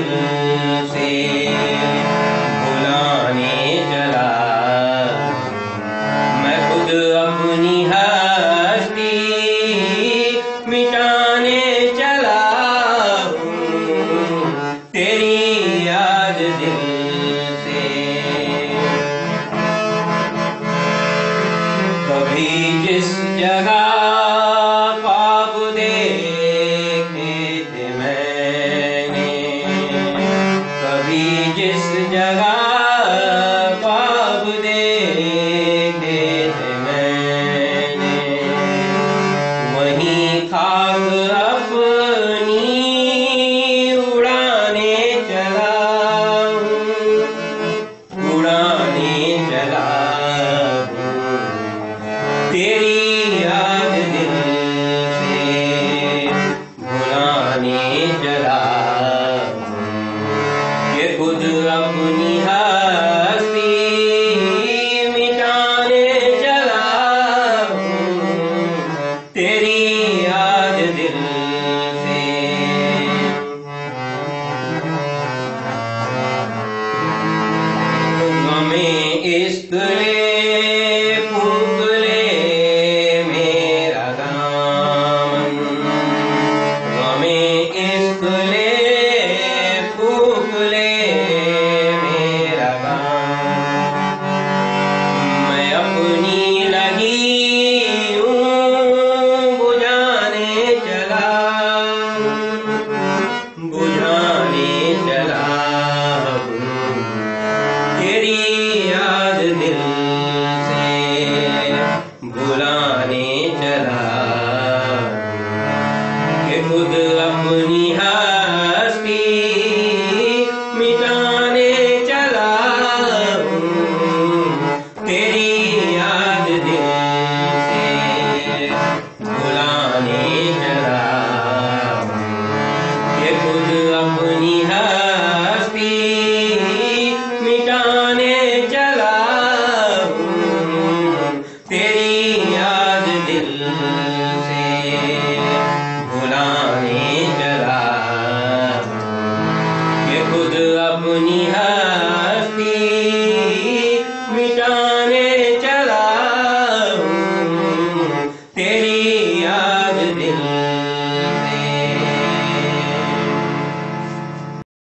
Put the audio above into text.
दिल से भुलाने चला। मैं खुद अपनी हस्ती मिटाने चला हूँ, तेरी याद दिल से। कभी जिस जगह ख्वाब देखे थे मैंने, कभी जिस जगह ख्वाब देखे थे मैंने, वहीं खाक अपनी उड़ाने चला हूँ, उड़ाने चला हूँ, तेरी याद दिल से भुलाने चला। ये खुद अपनी हस्ती मिटाने चला हूँ, तेरी याद दिल से। हमें इश्क ले फूंक ले मेरा दामन, हमें इश्क ले फूंक ले मेरा दामन। मैं अपनी लगी हूँ बुझाने चला, बुझाने चला हूँ, तेरी याद दिल से भुलाने चला। कि खुद अपनी हस्ती मिटाने चला हूँ, तेरी याद दिल से भुलाने चला। कि खुद अपनी हस्ती मिटाने चला हूँ, तेरी याद दिल से भुलाने चला। कि खुद अपनी